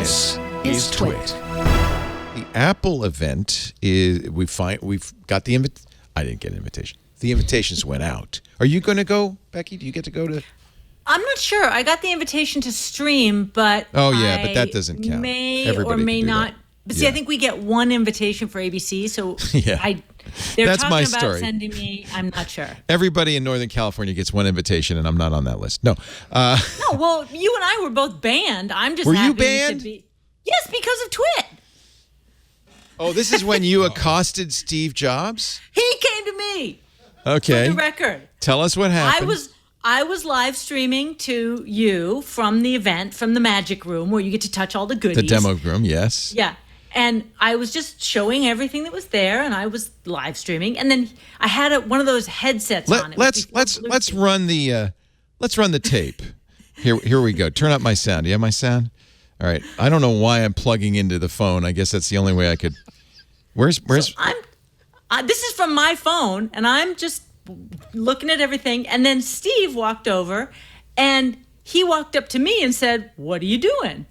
This is TWiT. The Apple event is we've got the I didn't get an invitation. The invitations went out. Are you going to go, Becky? Do you get to go to? I'm not sure. I got the invitation to stream, but but that doesn't count. May Everybody or may can do not. that. But see, I think we get one invitation for ABC, so they're That's talking my about story. sending me. I'm not sure. Everybody in Northern California gets one invitation, and I'm not on that list. No. No, well, you and I were both banned. I'm just Were happy you banned? to be. Yes, because of TWiT. Oh, this is when you accosted Steve Jobs? He came to me. Okay. For the record. Tell us what happened. I was live streaming to you from the event, from the magic room where you get to touch all the goodies. The demo room, yes. Yeah. And I was just showing everything that was there, and I was live streaming. And then I had one of those headsets on. Let's run the tape. Here we go. Turn up my sound. Do you have my sound? All right. I don't know why I'm plugging into the phone. I guess that's the only way I could. Where's? This is from my phone, and I'm just looking at everything. And then Steve walked over, and he walked up to me and said, "What are you doing?"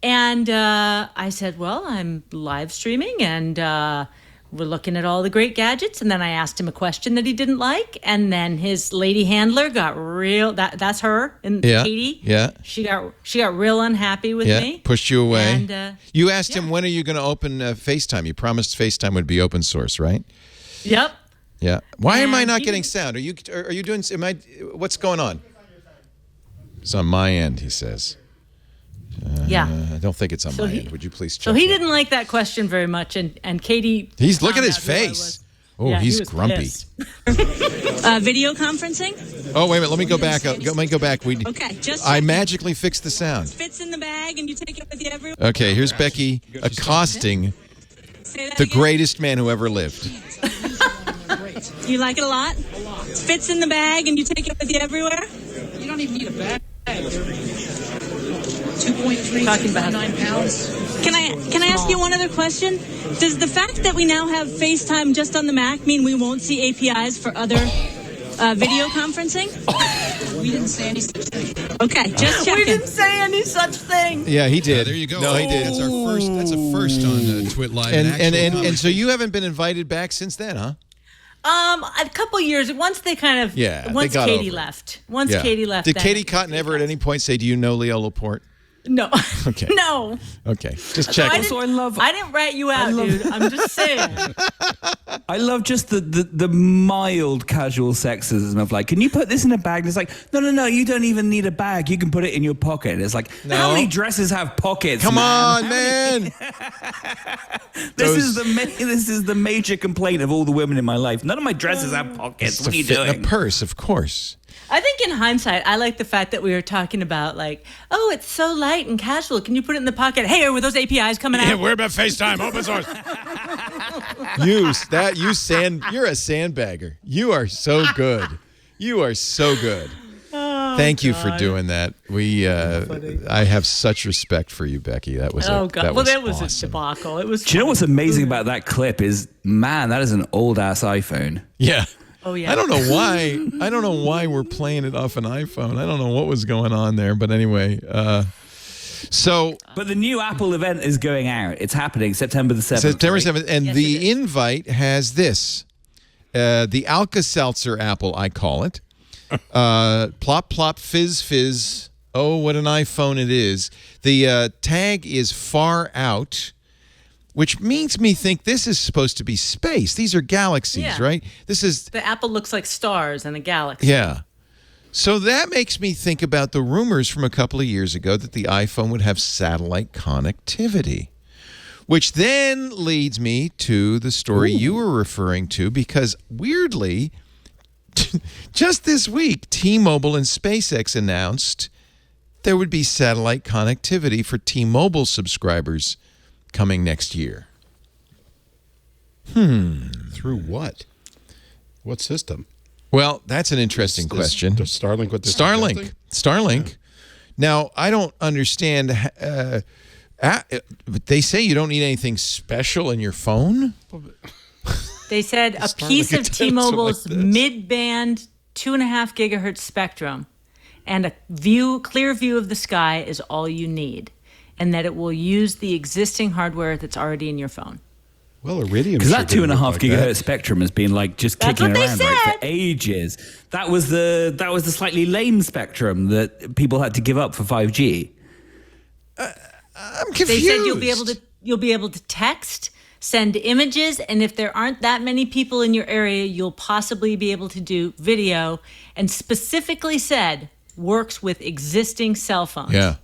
And I said, "Well, I'm live streaming, and we're looking at all the great gadgets." And then I asked him a question that he didn't like, and then his lady handler got real. That's her, and Katie. Yeah. She got real unhappy with me. Pushed you away. And, you asked him, when are you going to open FaceTime? You promised FaceTime would be open source, right? Yep. Yeah. Why am I not getting sound? Are you doing? What's going on? It's on my end, he says. I don't think it's on my end. Would you please check? So he didn't like that question very much, and Katie. Look at his face. Oh, yeah, he's grumpy. Video conferencing? Oh, wait a minute. Let me go back. Let me go back. Okay, just I magically fixed the sound. fits in the bag and you take it with you everywhere. Okay, here's Becky accosting the greatest man who ever lived. You like it a lot? Fits in the bag and you take it with you everywhere? You don't even need a bag. 2.3, 2.9 pounds. Can I ask you one other question? Does the fact that we now have FaceTime just on the Mac mean we won't see APIs for other video conferencing? We didn't say any such thing. Okay, just checking. We didn't say any such thing. Yeah, he did. There you go. No, he did. That's our first. That's a first on TWiT Live. And so you haven't been invited back since then, huh? A couple years. Once they kind of. Yeah. Once Katie left. Katie left. Did Katie Cotton ever at any point say, "Do you know Leo Laporte"? No. Okay. No. Okay. Just check. I didn't rat you out, dude. I'm just saying. I love just the mild casual sexism of like, can you put this in a bag? And it's like, no, you don't even need a bag. You can put it in your pocket. It's like, how many dresses have pockets? Come on, man. This is the major complaint of all the women in my life. None of my dresses have pockets. What are you doing? In a purse, of course. I think in hindsight, I like the fact that we were talking about like, oh, it's so light and casual. Can you put it in the pocket? Hey, were those APIs coming out? Yeah, we're about FaceTime, open source. You're a sandbagger. You are so good. You are so good. Thank you for doing that. I have such respect for you, Becky. That was God. That was awesome. a debacle. It was. Do you know what's amazing about that clip is, man, that is an old ass iPhone. Yeah. Oh yeah. I don't know why we're playing it off an iPhone. I don't know what was going on there, but anyway. But the new Apple event is going out. It's happening September the 7th. September right? 7th, and the invite has this: the Alka-Seltzer Apple, I call it. Plop plop fizz fizz. Oh, what an iPhone it is! The tag is far out, which makes me think this is supposed to be space. These are galaxies, right? The apple looks like stars in a galaxy. Yeah. So that makes me think about the rumors from a couple of years ago that the iPhone would have satellite connectivity, which then leads me to the story you were referring to, because weirdly, just this week, T-Mobile and SpaceX announced there would be satellite connectivity for T-Mobile subscribers coming next year. Through what? What system? Well, that's an interesting question. Does Starlink what they're Starlink. suggesting? Now, I don't understand. They say you don't need anything special in your phone. They said a piece of T-Mobile's mid-band 2.5 gigahertz spectrum and a clear view of the sky is all you need. and that it will use the existing hardware that's already in your phone. Well, Iridium. Because sure that didn't 2.5 look like gigahertz that. spectrum has been like just That's kicking what they around right, said. for ages. That was the slightly lame spectrum that people had to give up for 5G. I'm confused. They said you'll be able to text, send images, and if there aren't that many people in your area, you'll possibly be able to do video, and specifically said works with existing cell phones. Yeah.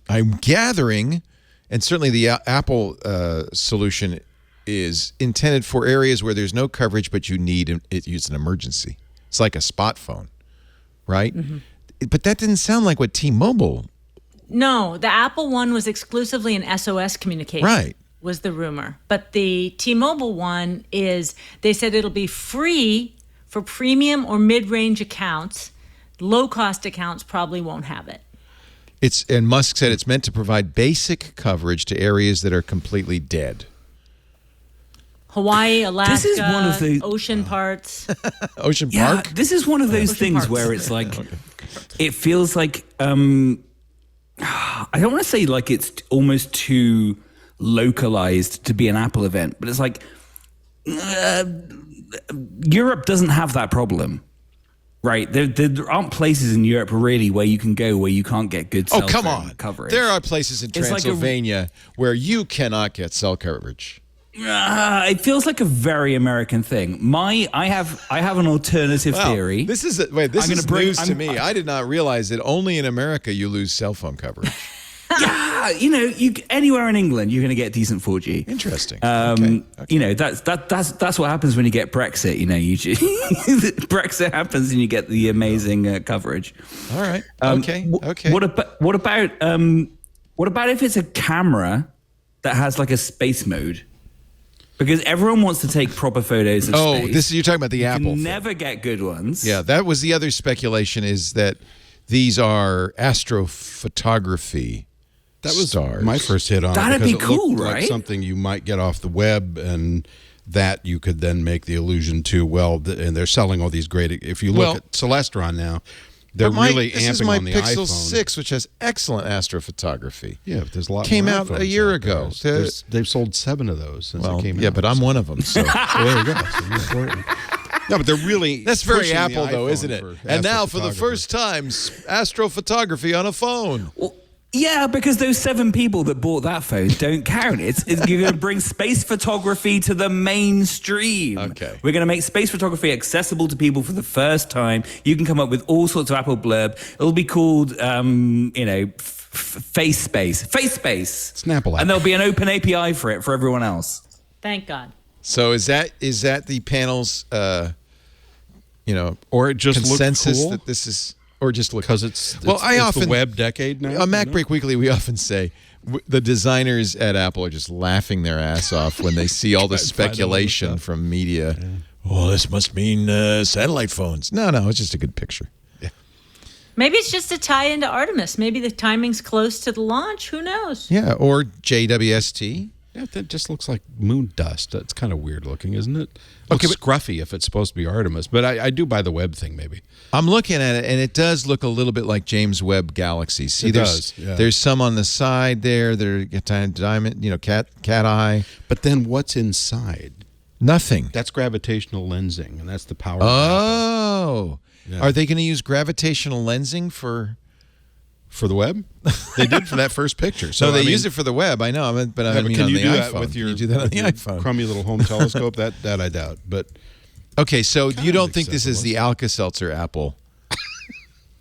I'm gathering, and certainly the Apple solution is intended for areas where there's no coverage, but you need it's an emergency. It's like a spot phone, right? Mm-hmm. But that didn't sound like what T-Mobile. No, the Apple one was exclusively an SOS communication. Right. Was the rumor. But the T-Mobile one is, they said it'll be free for premium or mid-range accounts. Low-cost accounts probably won't have it. And Musk said it's meant to provide basic coverage to areas that are completely dead. Hawaii, Alaska, This is one of the- ocean parts. Ocean Yeah, Park? this is one of those Ocean things parks. where it's like, it feels like, I don't want to say like it's almost too localized to be an Apple event, but it's like, Europe doesn't have that problem. Right, there aren't places in Europe really where you can go where you can't get good cell Come phone on. coverage. There are places in It's like a- Transylvania where you cannot get cell coverage. It feels like a very American thing. I have an alternative theory. This is I'm gonna news bring- to I'm- me. I did not realize that only in America you lose cell phone coverage. Yeah, anywhere in England you're going to get decent 4G. Interesting. Okay. That's what happens when you get Brexit. Brexit happens and you get the amazing coverage. All right. Okay. What about if it's a camera that has like a space mode? Because everyone wants to take proper photos of space. You're talking about the You Apple can thing. never get good ones. Yeah, that was the other speculation, is that these are astrophotography. That was stars. my first hit on That'd it. be because it cool, looked right? Like something you might get off the web, and that you could then make the allusion to. And they're selling all these great. If you look at Celestron now, they're really this amping is my on the Pixel iPhone. 6, which has excellent astrophotography. Yeah, but there's a lot. Came more out a iPhones year out ago. there. They've sold 7 of those since it came out. Yeah, but I'm one of them. So Well, there you go. So you're important. No, but they're really. that's very pushing the Apple, though, iPhone isn't it? for And now, for the astrophotography. first time, astrophotography on a phone. Well, yeah, because those 7 people that bought that phone don't count. You're going to bring space photography to the mainstream. Okay. We're going to make space photography accessible to people for the first time. You can come up with all sorts of Apple blurb. It'll be called, Face Space. Face Space. Snapple app. And there'll be an open API for it for everyone else. Thank God. So is that the panel's, or it just consensus looked cool? that this is, or just look? Because it's often the web decade now. On MacBreak Weekly, we often say the designers at Apple are just laughing their ass off when they see all the speculation from media. Yeah. Oh, this must mean satellite phones. No, it's just a good picture. Yeah. Maybe it's just a tie into Artemis. Maybe the timing's close to the launch. Who knows? Yeah, or JWST. Yeah, that just looks like moon dust. That's kind of weird looking, isn't it? Looks scruffy if it's supposed to be Artemis, but I do buy the web thing maybe. I'm looking at it, and it does look a little bit like James Webb Galaxy. See, Yeah. There's some on the side there that are diamond, cat eye. But then what's inside? Nothing. That's gravitational lensing, and that's the power. of Oh, Yeah. Are they going to use gravitational lensing for the web? They did for that first picture. So they use it for the web. I know, but I mean can on you the do iPhone. that with your, Can you do that on with the your iPhone? crummy little home telescope? That I doubt. But Okay, so you don't of think this is the accessible. Alka-Seltzer Apple?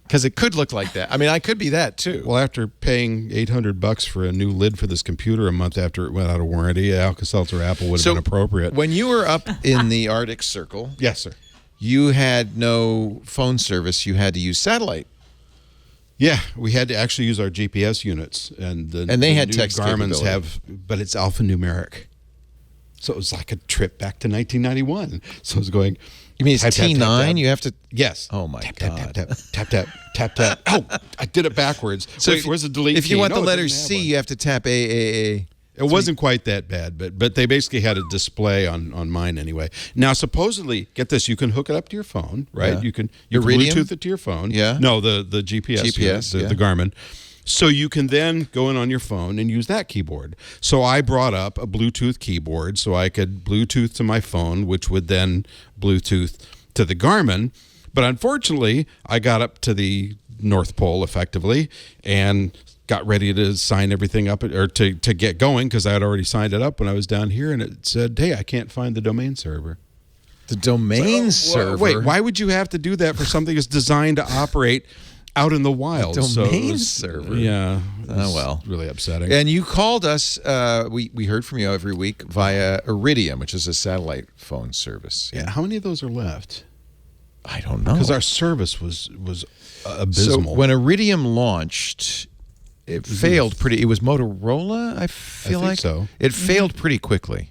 Because it could look like that. I mean, I could be that too. well, after paying $800 for a new lid for this computer a month after it went out of warranty, Alka-Seltzer Apple would have been appropriate. When you were up in the Arctic Circle, Yes, sir. you had no phone service. You had to use satellite. Yeah, we had to actually use our GPS units, and they had new text Garmin's capability. have, but it's alphanumeric. So it was like a trip back to 1991. So it was going. You mean it's tap, tap, T9? tap, tap. You have to. Yes. Oh my tap, God. Tap tap tap tap tap tap. Oh, I did it backwards. So Where's the delete if you key? want No, the it letter doesn't have C, one. you have to tap AAA. It wasn't quite that bad, but they basically had a display on mine anyway. Now, supposedly, get this, you can hook it up to your phone, right? Yeah. You can Iridium? Bluetooth it to your phone. Yeah. No, the GPS, the Garmin. So you can then go in on your phone and use that keyboard. So I brought up a Bluetooth keyboard so I could Bluetooth to my phone, which would then Bluetooth to the Garmin. But unfortunately, I got up to the North Pole effectively and got ready to sign everything up or to get going because I had already signed it up when I was down here, and it said, hey, I can't find the domain server. The domain server? Wait, why would you have to do that for something that's designed to operate out in the wild? Domain server? Yeah. Oh, well. Really upsetting. And you called us, we heard from you every week via Iridium, which is a satellite phone service. Yeah. How many of those are left? I don't know. Because our service was abysmal. So when Iridium launched, it failed pretty. It was Motorola, I think so. It failed pretty quickly.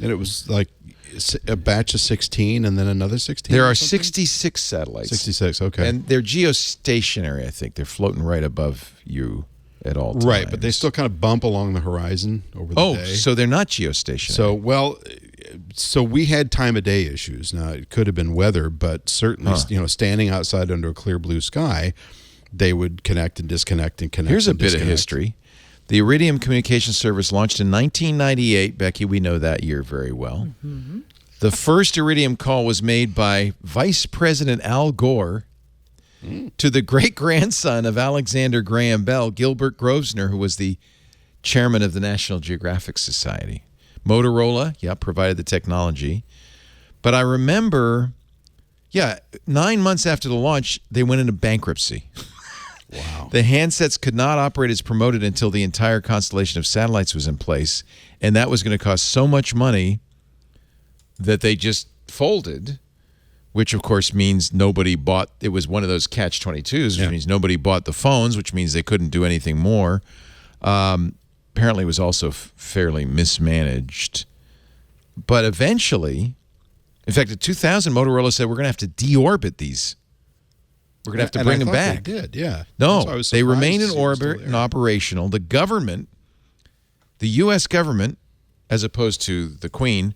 And it was like a batch of 16 and then another 16? There are 66 satellites. 66, okay. And they're geostationary, I think. They're floating right above you at all times. Right, but they still kind of bump along the horizon over the day. Oh, so they're not geostationary. So we had time of day issues. Now, it could have been weather, but certainly, standing outside under a clear blue sky, they would connect and disconnect and connect. Here's a and bit disconnect. of history. The Iridium communication service launched in 1998. Becky, we know that year very well. Mm-hmm. The first Iridium call was made by Vice President Al Gore to the great-grandson of Alexander Graham Bell, Gilbert Grosvenor, who was the chairman of the National Geographic Society. Motorola, provided the technology. But I remember, 9 months after the launch, they went into bankruptcy. Wow. The handsets could not operate as promoted until the entire constellation of satellites was in place, and that was going to cost so much money that they just folded, which of course means nobody bought. It was one of those catch-22s, which means nobody bought the phones, which means they couldn't do anything more. Apparently it was also fairly mismanaged. But eventually, in fact, in 2000, Motorola said, we're going to have to deorbit these. We're going to have to bring them back. They did, yeah. No, they remained in orbit and operational. The government, the U.S. government, as opposed to the Queen,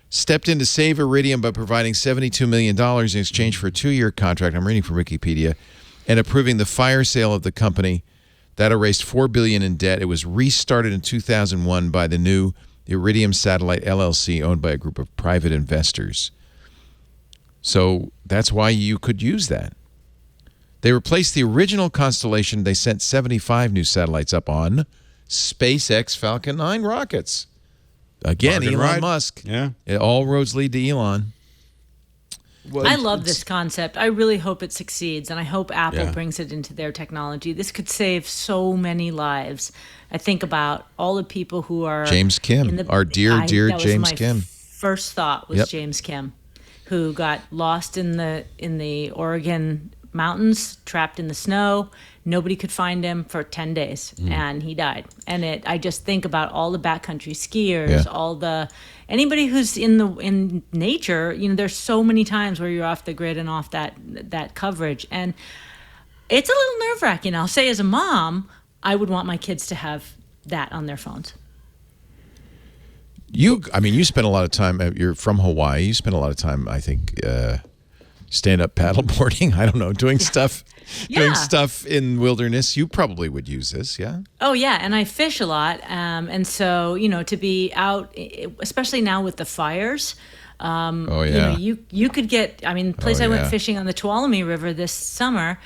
stepped in to save Iridium by providing $72 million in exchange for a 2-year contract. I'm reading from Wikipedia, and approving the fire sale of the company. That erased $4 billion in debt. It was restarted in 2001 by the new Iridium Satellite LLC, owned by a group of private investors. So that's why you could use that. They replaced the original constellation. They sent 75 new satellites up on SpaceX Falcon 9 rockets. Again, Elon Musk. Yeah. All roads lead to Elon. Well, I love this concept. I really hope it succeeds, and I hope Apple brings it into their technology. This could save so many lives. I think about all the people who are James Kim, our dear James Kim. First thought was James Kim, who got lost in the Oregon mountains, trapped in the snow. Nobody could find him for 10 days, and he died. And I just think about all the backcountry skiers, anybody who's in nature. There's so many times where you're off the grid and off that coverage, and it's a little nerve-wracking. I'll say, as a mom, I would want my kids to have that on their phones. You spend a lot of time. You're from Hawaii. You spend a lot of time, I think, stand-up paddleboarding. I don't know, doing stuff. Doing stuff in wilderness. You probably would use this, yeah? Oh, yeah, and I fish a lot. And so, to be out, especially now with the fires, you could get, I went fishing on the Tuolumne River this summer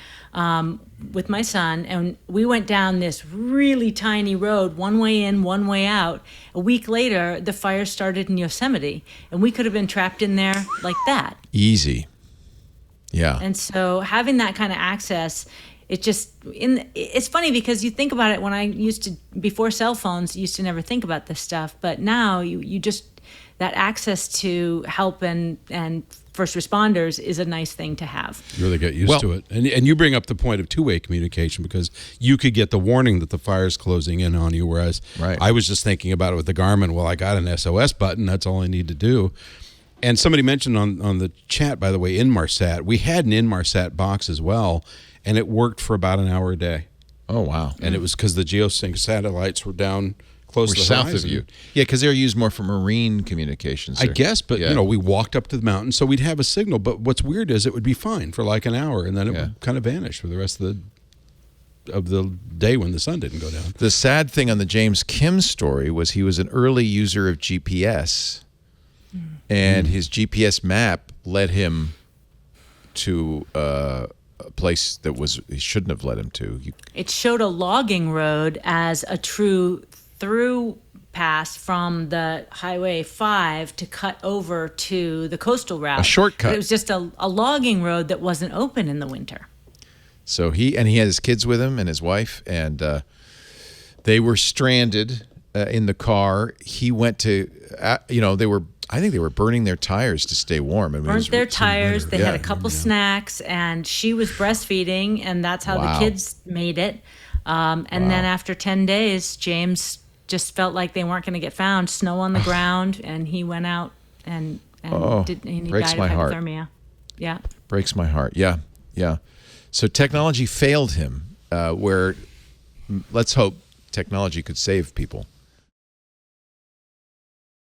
with my son, and we went down this really tiny road, one way in, one way out. A week later, the fire started in Yosemite, and we could have been trapped in there like that. Easy. Yeah. And so having that kind of access, it's funny because you think about it when before cell phones, you used to never think about this stuff. But now you just, that access to help and first responders is a nice thing to have. You really get used to it. And you bring up the point of two-way communication, because you could get the warning that the fire's closing in on you, whereas I was just thinking about it with the Garmin. Well, I got an SOS button. That's all I need to do. And somebody mentioned on the chat, by the way, Inmarsat. We had an Inmarsat box as well, and it worked for about an hour a day. Oh, wow. And it was because the geosync satellites were down close or to the south horizon. of you. Yeah, because they're used more for marine communications. I guess, but Yeah. we walked up to the mountain, so we'd have a signal. But what's weird is it would be fine for like an hour, and then it would kind of vanish for the rest of the day when the sun didn't go down. The sad thing on the James Kim story was he was an early user of GPS, and his GPS map led him to a place that he shouldn't have led him to. It showed a logging road as a true through pass from the Highway 5 to cut over to the coastal route. A shortcut. But it was just a logging road that wasn't open in the winter. So he had his kids with him and his wife, and they were stranded in the car. He went to, I think they were burning their tires to stay warm. I mean, Burnt their tires. They had a couple snacks, and she was breastfeeding, and that's how the kids made it. And then after 10 days, James just felt like they weren't going to get found. Snow on the ground, and he went out and he breaks died my of heart. hypothermia. Yeah. Breaks my heart. Yeah, yeah. So technology failed him, where let's hope technology could save people.